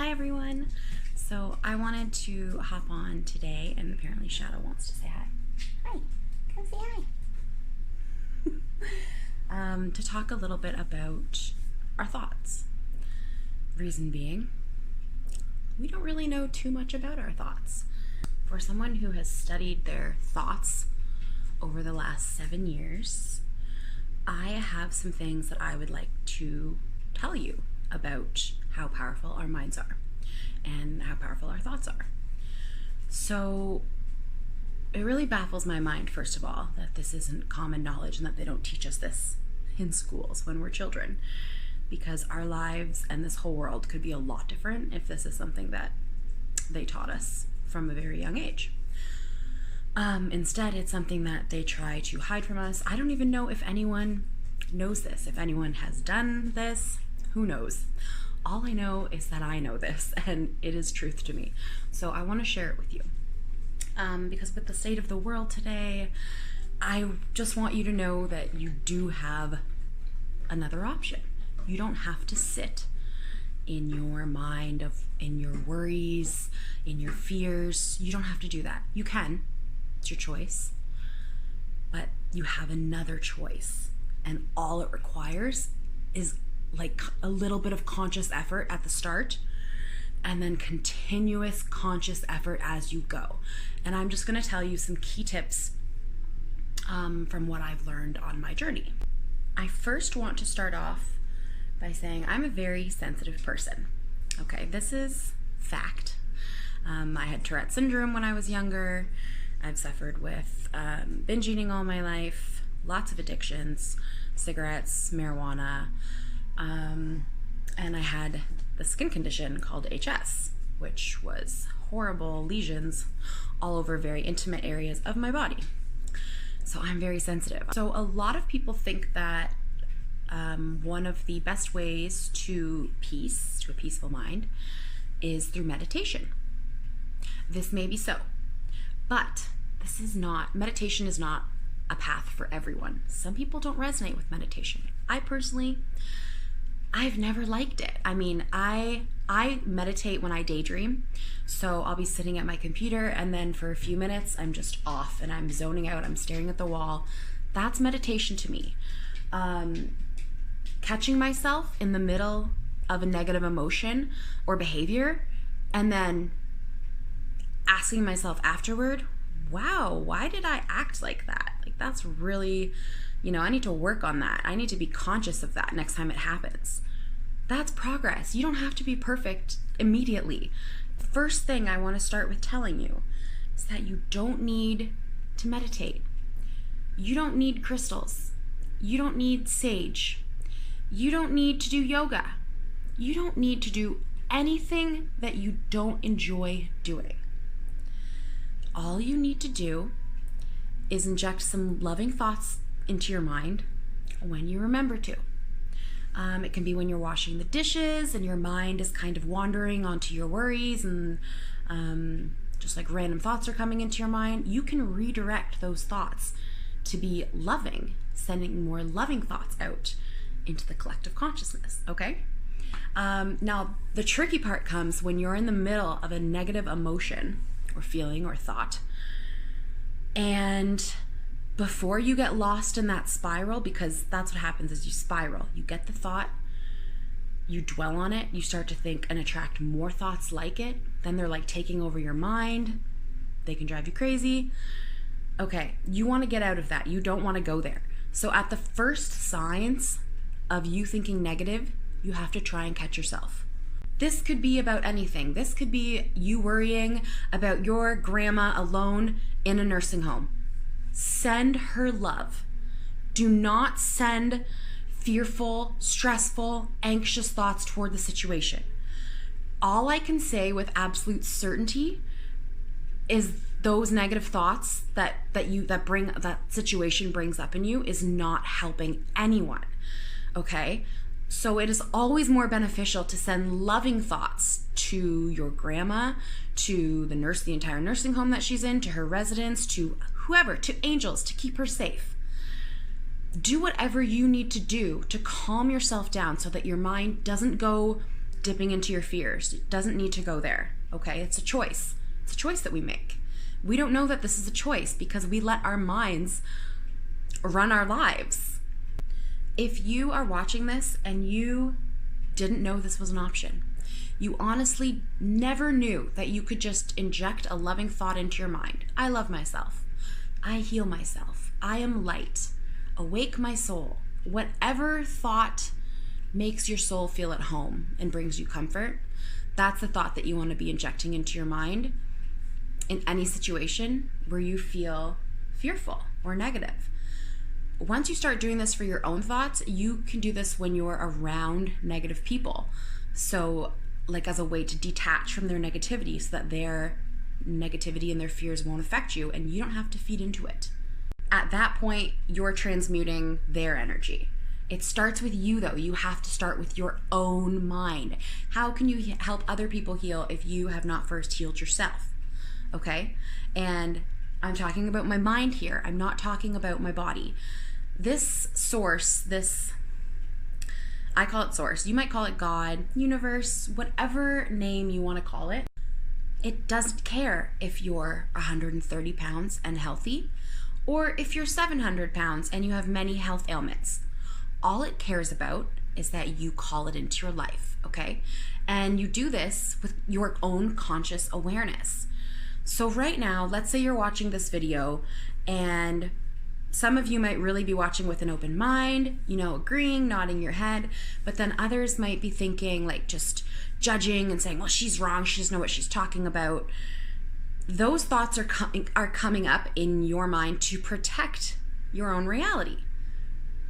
Hi everyone. So I wanted to hop on today, and apparently Shadow wants to say hi. Hi, come say hi. To talk a little bit about our thoughts. Reason being, we don't really know too much about our thoughts. For someone who has studied their thoughts over the last 7 years, I have some things that I would like to tell you about how powerful our minds are and how powerful our thoughts are. So it really baffles my mind, first of all, that this isn't common knowledge and that they don't teach us this in schools when we're children, because our lives and this whole world could be a lot different if this is something that they taught us from a very young age. Instead, it's something that they try to hide from us. I don't even know if anyone knows this, if anyone has done this. Who knows? All I know is that I know this, and it is truth to me. So I want to share it with you. Because with the state of the world today, I just want you to know that you do have another option. You don't have to sit in your mind, in your worries, in your fears. You don't have to do that. You can. It's your choice. But you have another choice. And all it requires is like a little bit of conscious effort at the start, and then continuous conscious effort as you go. And I'm just going to tell you some key tips from what I've learned on my journey. I first want to start off by saying I'm a very sensitive person. Okay, this is fact. I had Tourette syndrome when I was younger. I've suffered with binge eating all my life, lots of addictions, cigarettes, marijuana, and I had the skin condition called HS, which was horrible lesions all over very intimate areas of my body. So I'm very sensitive. So a lot of people think that one of the best ways to a peaceful mind, is through meditation. This may be so, but meditation is not a path for everyone. Some people don't resonate with meditation. I've never liked it. I mean, I meditate when I daydream. So I'll be sitting at my computer, and then for a few minutes, I'm just off and I'm zoning out. I'm staring at the wall. That's meditation to me. Catching myself in the middle of a negative emotion or behavior, and then asking myself afterward, wow, why did I act like that? Like, that's really, I need to work on that. I need to be conscious of that next time it happens. That's progress. You don't have to be perfect immediately. First thing I want to start with telling you is that you don't need to meditate. You don't need crystals. You don't need sage. You don't need to do yoga. You don't need to do anything that you don't enjoy doing. All you need to do is inject some loving thoughts into your mind when you remember to. It can be when you're washing the dishes and your mind is kind of wandering onto your worries, and just like random thoughts are coming into your mind. You can redirect those thoughts to be loving, sending more loving thoughts out into the collective consciousness, okay? Now, the tricky part comes when you're in the middle of a negative emotion or feeling or thought, and before you get lost in that spiral, because that's what happens is you spiral. You get the thought, you dwell on it, you start to think and attract more thoughts like it. Then they're like taking over your mind. They can drive you crazy. Okay, you want to get out of that. You don't want to go there. So at the first signs of you thinking negative, you have to try and catch yourself. This could be about anything. This could be you worrying about your grandma alone in a nursing home. Send her love. Do not send fearful, stressful, anxious thoughts toward the situation. All I can say with absolute certainty is those negative thoughts that situation brings up in you is not helping anyone. Okay? So it is always more beneficial to send loving thoughts to your grandma, to the entire nursing home that she's in, to her residents, to whoever, to angels, to keep her safe. Do whatever you need to do to calm yourself down so that your mind doesn't go dipping into your fears. It doesn't need to go there, okay? It's a choice. It's a choice that we make. We don't know that this is a choice because we let our minds run our lives. If you are watching this and you didn't know this was an option, you honestly never knew that you could just inject a loving thought into your mind. I love myself. I heal myself. I am light. Awake my soul. Whatever thought makes your soul feel at home and brings you comfort, that's the thought that you want to be injecting into your mind in any situation where you feel fearful or negative. Once you start doing this for your own thoughts, you can do this when you're around negative people. So like as a way to detach from their negativity so that their negativity and their fears won't affect you and you don't have to feed into it. At that point, you're transmuting their energy. It starts with you though. You have to start with your own mind. How can you help other people heal if you have not first healed yourself? Okay? And I'm talking about my mind here. I'm not talking about my body. This source, I call it source. You might call it God, universe, whatever name you want to call it. It doesn't care if you're 130 pounds and healthy or if you're 700 pounds and you have many health ailments. All it cares about is that you call it into your life, okay? And you do this with your own conscious awareness. So right now, let's say you're watching this video and some of you might really be watching with an open mind, agreeing, nodding your head, but then others might be thinking like just judging and saying, well, she's wrong, she doesn't know what she's talking about. Those thoughts are coming up in your mind to protect your own reality.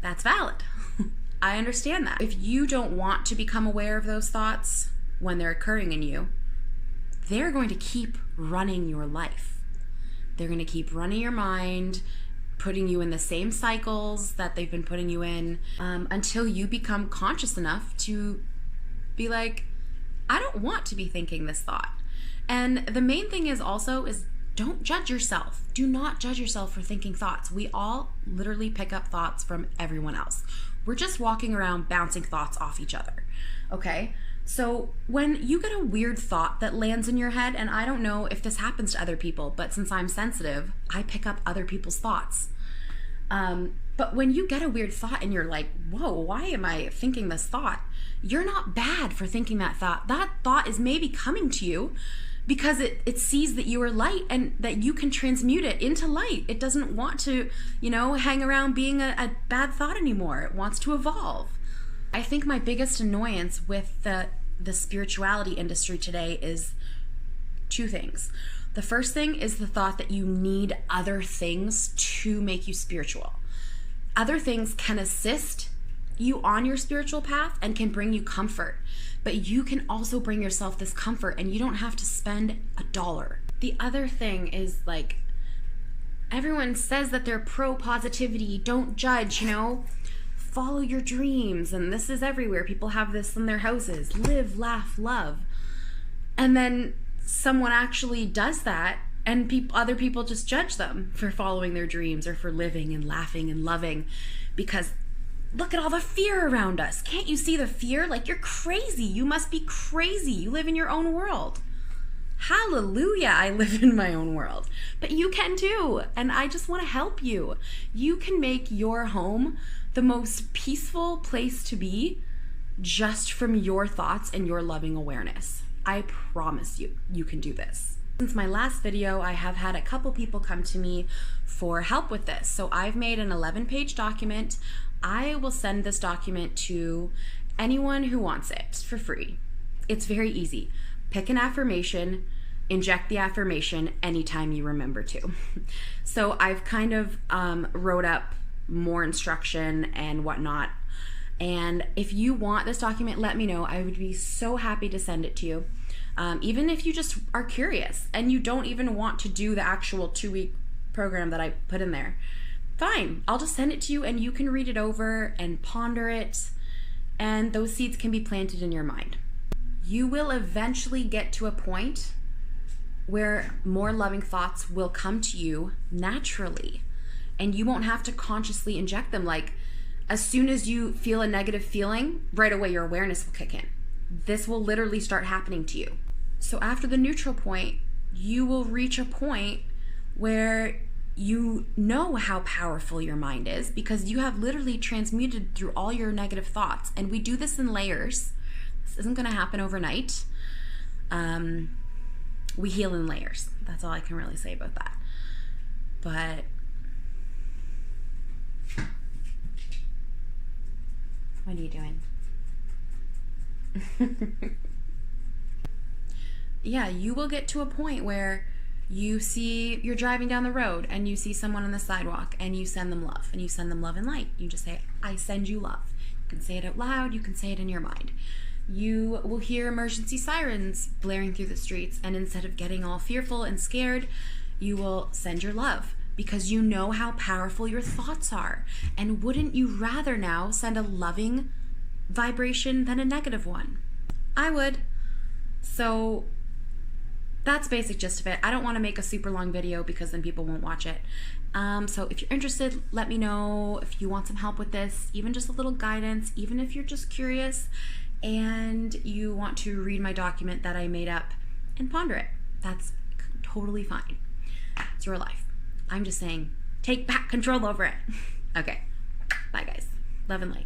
That's valid. I understand that. If you don't want to become aware of those thoughts when they're occurring in you, they're going to keep running your life. They're going to keep running your mind, putting you in the same cycles that they've been putting you in until you become conscious enough to be like, I don't want to be thinking this thought. And the main thing is don't judge yourself. Do not judge yourself for thinking thoughts. We all literally pick up thoughts from everyone else. We're just walking around bouncing thoughts off each other, okay? So when you get a weird thought that lands in your head, and I don't know if this happens to other people, but since I'm sensitive, I pick up other people's thoughts. But when you get a weird thought and you're like, whoa, why am I thinking this thought? You're not bad for thinking that thought. That thought is maybe coming to you because it sees that you are light and that you can transmute it into light. It doesn't want to, hang around being a bad thought anymore. It wants to evolve. I think my biggest annoyance with the spirituality industry today is two things. The first thing is the thought that you need other things to make you spiritual. Other things can assist you on your spiritual path and can bring you comfort, but you can also bring yourself this comfort and you don't have to spend $1. The other thing is like, everyone says that they're pro positivity, don't judge, follow your dreams, and this is everywhere. People have this in their houses, live, laugh, love. And then someone actually does that and other people just judge them for following their dreams or for living and laughing and loving because look at all the fear around us. Can't you see the fear? Like, you're crazy. You must be crazy. You live in your own world. Hallelujah, I live in my own world. But you can too, and I just want to help you. You can make your home the most peaceful place to be just from your thoughts and your loving awareness. I promise you, you can do this. Since my last video, I have had a couple people come to me for help with this. So I've made an 11-page document. I will send this document to anyone who wants it for free. It's very easy. Pick an affirmation, inject the affirmation anytime you remember to. So I've kind of wrote up more instruction and whatnot. And if you want this document, let me know. I would be so happy to send it to you. Even if you just are curious and you don't even want to do the actual 2-week program that I put in there, fine. I'll just send it to you and you can read it over and ponder it, and those seeds can be planted in your mind. You will eventually get to a point where more loving thoughts will come to you naturally, and you won't have to consciously inject them. Like, as soon as you feel a negative feeling, right away your awareness will kick in. this will literally start happening to you. So after the neutral point, you will reach a point where you know how powerful your mind is, because you have literally transmuted through all your negative thoughts. And we do this in layers. This isn't going to happen overnight. We heal in layers. That's all I can really say about that. But what are you doing? Yeah, you will get to a point where you're driving down the road and you see someone on the sidewalk and you send them love, and you send them love and light. You just say, I send you love. You can say it out loud, you can say it in your mind. You will hear emergency sirens blaring through the streets, and instead of getting all fearful and scared, you will send your love, because you know how powerful your thoughts are. And wouldn't you rather now send a loving vibration than a negative one? I would. So that's basic gist of it. I don't want to make a super long video because then people won't watch it. So if you're interested, let me know. If you want some help with this, even just a little guidance, even if you're just curious and you want to read my document that I made up and ponder it, that's totally fine. It's your life. I'm just saying, take back control over it. Okay, bye guys. Love and light.